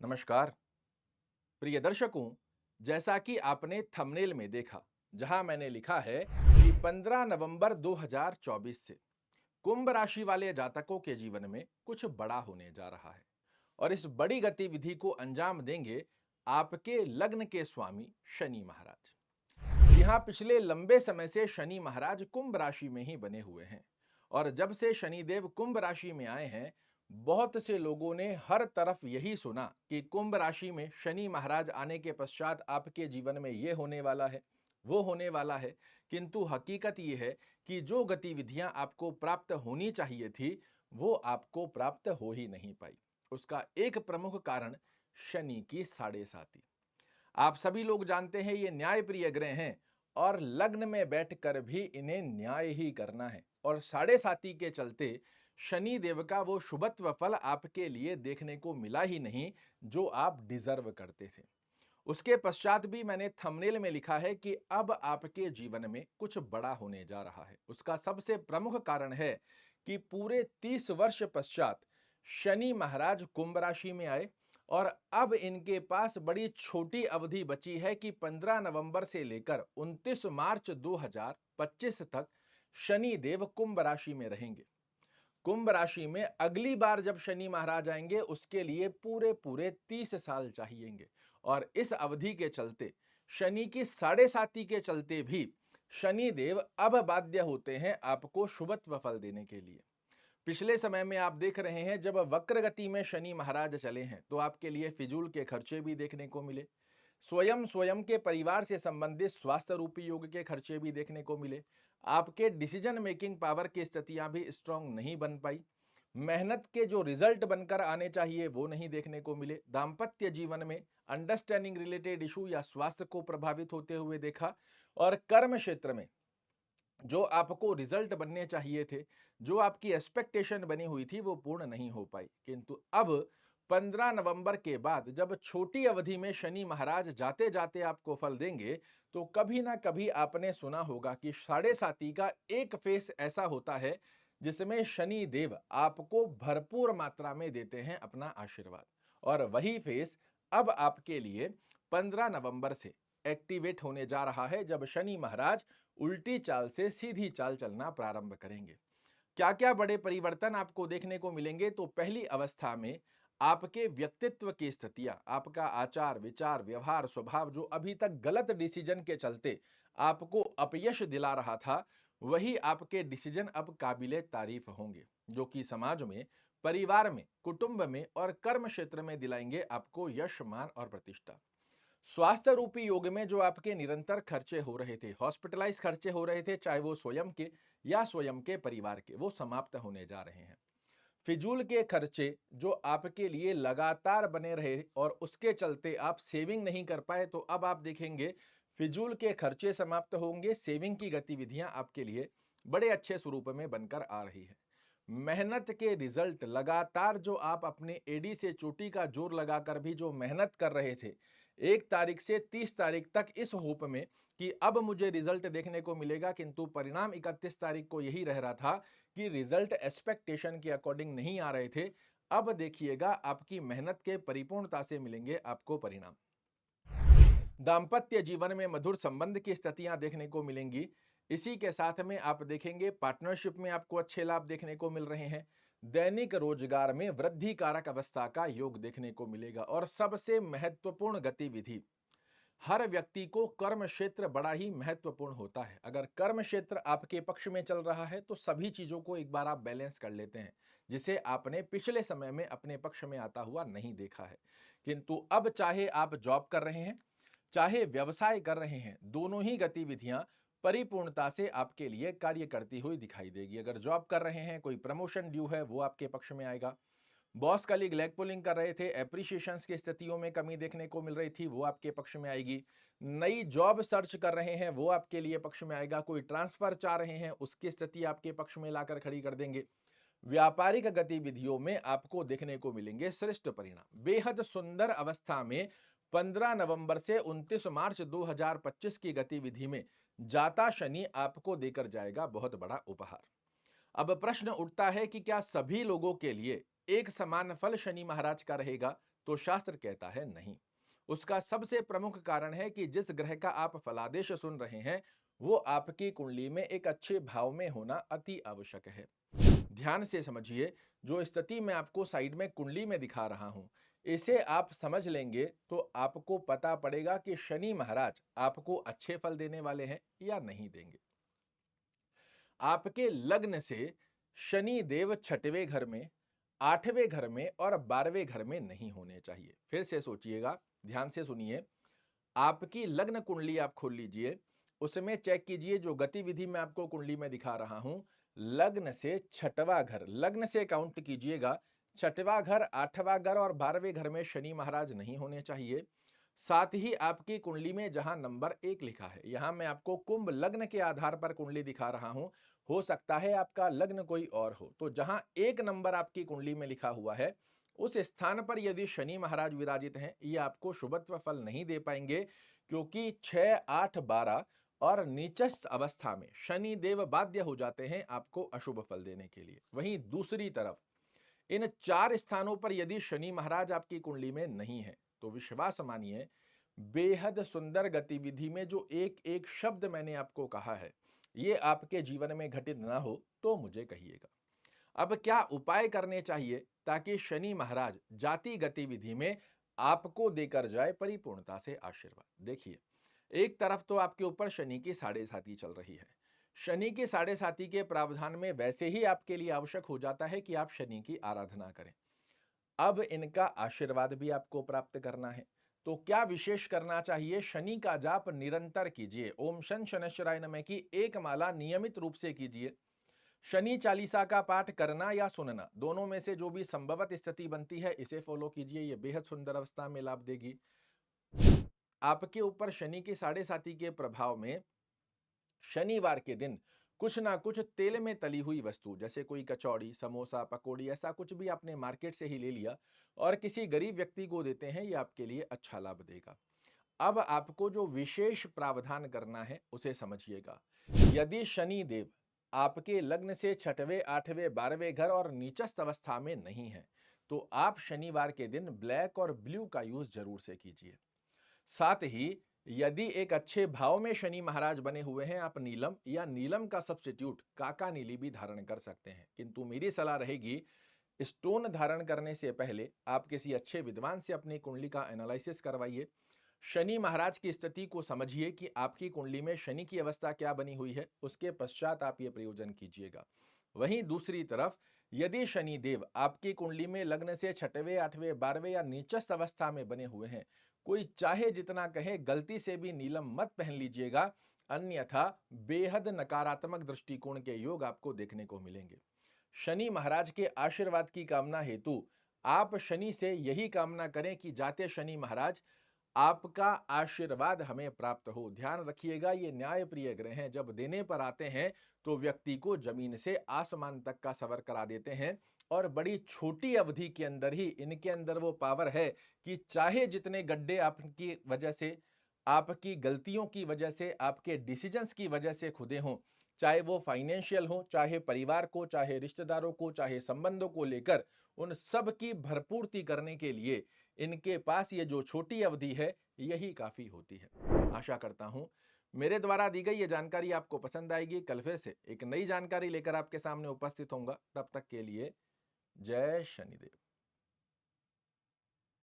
नमस्कार प्रिय दर्शकों। जैसा कि आपने थंबनेल में देखा, जहां मैंने लिखा है कि 15 नवंबर 2024 से कुंभ राशि वाले जातकों के जीवन में कुछ बड़ा होने जा रहा है और इस बड़ी गतिविधि को अंजाम देंगे आपके लग्न के स्वामी शनि महाराज। जी हाँ, पिछले लंबे समय से शनि महाराज कुंभ राशि में ही बने हुए हैं और जब से शनिदेव कुंभ राशि में आए हैं, बहुत से लोगों ने हर तरफ यही सुना कि कुंभ राशि में शनि महाराज आने के पश्चात आपके जीवन में ये होने वाला है, वो होने वाला है। किंतु हकीकत ये है कि जो गतिविधियां आपको प्राप्त होनी चाहिए थी, वो आपको प्राप्त हो ही नहीं पाई। उसका एक प्रमुख कारण शनि की साढ़े साती। आप सभी लोग जानते हैं ये न्याय प्रिय ग्रह हैं और लग्न में बैठकर भी इन्हें न्याय ही करना है और साढ़े साती के चलते शनि देव का वो शुभत्व फल आपके लिए देखने को मिला ही नहीं जो आप डिजर्व करते थे। उसके पश्चात भी मैंने थंबनेल में लिखा है कि अब आपके जीवन में कुछ बड़ा होने जा रहा है। उसका सबसे प्रमुख कारण है कि पूरे 30 वर्ष पश्चात शनि महाराज कुंभ राशि में आए और अब इनके पास बड़ी छोटी अवधि बची है कि 15 नवंबर से लेकर 29 मार्च 2025 तक शनि देव कुंभ राशि में रहेंगे। कुंभ राशि में अगली बार जब शनि महाराज आएंगे उसके लिए पूरे पूरे 30 साल चाहिएंगे और इस अवधि के चलते शनि की साढ़े साती के चलते भी शनि देव अब बाध्य होते हैं आपको शुभत्व फल देने के लिए। पिछले समय में आप देख रहे हैं जब वक्र गति में शनि महाराज चले हैं तो आपके लिए फिजूल के खर्चे भी देखने को मिले, स्वयं स्वयं के परिवार से संबंधित स्वास्थ्य रूपी योग के खर्चे भी देखने को मिले, आपके डिसीजन मेकिंग पावर की स्थितियां भी स्ट्रांग नहीं बन पाई, मेहनत के जो रिजल्ट बनकर आने चाहिए वो नहीं देखने को मिले, दाम्पत्य जीवन में अंडरस्टैंडिंग रिलेटेड इशू या स्वास्थ्य को प्रभावित होते हुए देखा और कर्म क्षेत्र में जो आपको रिजल्ट बनने चाहिए थे, जो आपकी एक्सपेक्टेशन बनी हुई थी वो पूर्ण नहीं हो पाई। किंतु अब 15 नवंबर के बाद जब छोटी अवधि में शनि महाराज जाते जाते आपको फल देंगे, तो कभी ना कभी आपने सुना होगा कि साढ़े साती का एक फेस ऐसा होता है जिसमें शनि देव आपको भरपूर मात्रा में देते हैं अपना आशीर्वाद। और वही फेस अब आपके लिए 15 नवंबर से एक्टिवेट होने जा रहा है जब शनि महाराज उल्टी चाल से सीधी चाल चलना प्रारंभ करेंगे। क्या क्या बड़े परिवर्तन आपको देखने को मिलेंगे? तो पहली अवस्था में आपके व्यक्तित्व की स्थितियां, आपका आचार विचार व्यवहार स्वभाव जो अभी तक गलत डिसीजन के चलते आपको अपयश दिला रहा था, वही आपके डिसीजन अब काबिले तारीफ होंगे, जो कि समाज में, परिवार में, कुटुंब में और कर्म क्षेत्र में दिलाएंगे आपको यश मान और प्रतिष्ठा। स्वास्थ्य रूपी योग में जो आपके निरंतर खर्चे हो रहे थे, हॉस्पिटलाइज खर्चे हो रहे थे, चाहे वो स्वयं के या स्वयं के परिवार के, वो समाप्त होने जा रहे हैं। फिजूल के खर्चे जो आपके लिए लगातार बने रहे और उसके चलते आप सेविंग नहीं कर पाए, तो अब आप देखेंगे फिजूल के खर्चे समाप्त होंगे, सेविंग की गतिविधियां आपके लिए बड़े अच्छे स्वरूप में बनकर आ रही है। मेहनत के रिजल्ट लगातार जो आप अपने एडी से चोटी का जोर लगाकर भी जो मेहनत कर रहे थे, 1 तारीख से 30 तारीख तक इस होप में कि अब मुझे रिजल्ट देखने को मिलेगा, किंतु परिणाम 31 तारीख को यही रह रहा था कि रिजल्ट एक्सपेक्टेशन के अकॉर्डिंग नहीं आ रहे थे। अब देखिएगा आपकी मेहनत के परिपूर्णता से मिलेंगे आपको परिणाम। दाम्पत्य जीवन में मधुर संबंध की स्थितियां देखने को मिलेंगी। इसी के साथ में आप देखेंगे पार्टनरशिप में आपको अच्छे लाभ देखने को मिल रहे हैं। दैनिक रोजगार में वृद्धि कारक अवस्था का योग देखने को मिलेगा और सबसे महत्वपूर्ण गतिविधि, हर व्यक्ति को कर्म क्षेत्र बड़ा ही महत्वपूर्ण होता है। अगर कर्म क्षेत्र आपके पक्ष में चल रहा है तो सभी चीजों को एक बार आप बैलेंस कर लेते हैं, जिसे आपने पिछले समय में अपने पक्ष में आता हुआ नहीं देखा है। किंतु अब चाहे आप जॉब कर रहे हैं, चाहे व्यवसाय कर रहे हैं, दोनों ही गतिविधियां परिपूर्णता से आपके लिए कार्य करती हुई दिखाई देगी। अगर जॉब कर रहे हैं, कोई प्रमोशन ड्यू है, वो आपके पक्ष में आएगा। बॉस कलीग लेग पुलिंग कर रहे थे, एप्रिसिएशंस की स्थितियों में कमी देखने को मिल रही थी, वो आपके पक्ष में आएगी। नई जॉब सर्च कर रहे हैं, वो आपके लिए पक्ष में आएगा। कोई ट्रांसफर चाह रहे हैं, उसकी स्थिति आपके पक्ष में लाकर खड़ी कर देंगे। व्यापारिक गतिविधियों में आपको देखने को मिलेंगे श्रेष्ठ परिणाम। बेहद सुंदर अवस्था में 15 नवंबर से 29 मार्च 2025 की गतिविधि में जाता शनि आपको देकर जाएगा बहुत बड़ा उपहार। अब प्रश्न उठता है कि क्या सभी लोगों के लिए एक समान फल शनि महाराज का रहेगा? तो शास्त्र कहता है नहीं। उसका सबसे प्रमुख कारण है कि जिस ग्रह का आप फलादेश सुन रहे हैं वो आपकी कुंडली में एक अच्छे भाव में होना अति आवश्यक है। ध्यान से समझिए, जो स्थिति मैं आपको साइड में कुंडली में दिखा रहा हूं, इसे आप समझ लेंगे तो आपको पता पड़ेगा कि शनि महाराज आपको अच्छे फल देने वाले हैं या नहीं देंगे। आपके लग्न से शनि देव छठवें घर में, आठवें घर में और 12वें घर में नहीं होने चाहिए। फिर से सोचिएगा, ध्यान से सुनिए। आपकी लग्न कुंडली आप खोल लीजिए, उसमें चेक कीजिए, जो गतिविधि मैं आपको कुंडली में दिखा रहा हूं, लग्न से छठवां घर, लग्न से काउंट कीजिएगा, छठवां घर, आठवां घर और 12वें घर में शनि महाराज नहीं होने चाहिए। साथ ही आपकी कुंडली में जहां नंबर 1 लिखा है, यहां मैं आपको कुंभ लग्न के आधार पर कुंडली दिखा रहा हूं, हो सकता है आपका लग्न कोई और हो, तो जहां 1 नंबर आपकी कुंडली में लिखा हुआ है उस स्थान पर यदि शनि महाराज विराजित हैं, ये आपको शुभत्व फल नहीं दे पाएंगे, क्योंकि 6, 8, 12 और नीचस्थ अवस्था में शनि देव बाध्य हो जाते हैं आपको अशुभ फल देने के लिए। वहीं दूसरी तरफ इन 4 स्थानों पर यदि शनि महाराज आपकी कुंडली में नहीं है, तो विश्वास मानिए, बेहद सुंदर गतिविधि में जो एक एक शब्द मैंने आपको कहा है, ये आपके जीवन में घटित ना हो तो मुझे कहिएगा। अब क्या उपाय करने चाहिए ताकि शनि महाराज जाति गतिविधि में आपको देकर जाए परिपूर्णता से आशीर्वाद? देखिए, एक तरफ तो आपके ऊपर शनि की साढ़े साती चल रही है। शनि की साढ़े साती के प्रावधान में वैसे ही आपके लिए आवश्यक हो जाता है कि आप शनि की आराधना करें। अब इनका आशीर्वाद भी आपको प्राप्त करना है, तो क्या विशेष करना चाहिए? शनि का जाप निरंतर कीजिए। ओम शन शनैश्चराय नमः की एक माला नियमित रूप से कीजिए। शनि चालीसा का पाठ करना या सुनना, दोनों में से जो भी संभवत स्थिति बनती है, इसे फॉलो कीजिए। यह बेहद सुंदर अवस्था में लाभ देगी। आपके ऊपर शनि की साढ़े साती के प्रभाव में शनिवार के दिन कुछ ना कुछ तेल में तली हुई वस्तु, जैसे कोई कचौड़ी, समोसा, पकौड़ी, ऐसा कुछ भी आपने मार्केट से ही ले लिया और किसी गरीब व्यक्ति को देते हैं, ये आपके लिए अच्छा लाभ देगा। अब आपको जो विशेष प्रावधान करना है उसे समझिएगा। यदि शनि देव आपके लग्न से छठवें, आठवें, 12वें घर और नीचस्थ अवस्था में नहीं है, तो आप शनिवार के दिन ब्लैक और ब्लू का यूज जरूर से कीजिए। साथ ही यदि एक अच्छे भाव में शनि महाराज बने हुए हैं, आप नीलम या नीलम का सब्स्टिट्यूट काका नीली भी धारण कर सकते हैं, किंतु मेरी सलाह रहेगी, स्टोन धारण करने से पहले आप किसी अच्छे विद्वान से अपनी कुंडली का एनालिसिस करवाइए। शनि महाराज की स्थिति को समझिए कि आपकी कुंडली में शनि की अवस्था क्या बनी हुई है, उसके पश्चात आप ये प्रयोजन कीजिएगा। वहीं दूसरी तरफ यदि शनि देव आपकी कुंडली में लग्न से छठवें, आठवें, 12वें या नीचस्थ अवस्था में बने हुए हैं, कोई चाहे जितना कहे, गलती से भी नीलम मत पहन लीजिएगा, अन्यथा बेहद नकारात्मक दृष्टिकोण के योग आपको देखने को मिलेंगे। शनि महाराज के आशीर्वाद की कामना हेतु आप शनि से यही कामना करें कि जाते शनि महाराज आपका आशीर्वाद हमें प्राप्त हो। ध्यान रखिएगा, ये न्याय प्रिय ग्रह हैं, जब देने पर आते हैं तो व्यक्ति को जमीन से आसमान तक का सफर करा देते हैं और बड़ी छोटी अवधि के अंदर ही इनके अंदर वो पावर है कि चाहे जितने गड्ढे आपकी वजह से, आपकी गलतियों की वजह से, आपके डिसीजंस की वजह से खुदे हों, चाहे वो फाइनेंशियल हो, चाहे परिवार को, चाहे रिश्तेदारों को, चाहे संबंधों को लेकर, उन सब की भरपूर्ति करने के लिए इनके पास ये जो छोटी अवधि है यही काफी होती है। आशा करता हूं मेरे द्वारा दी गई ये जानकारी आपको पसंद आएगी। कल फिर से एक नई जानकारी लेकर आपके सामने उपस्थित होऊंगा। तब तक के लिए जय शनिदेव।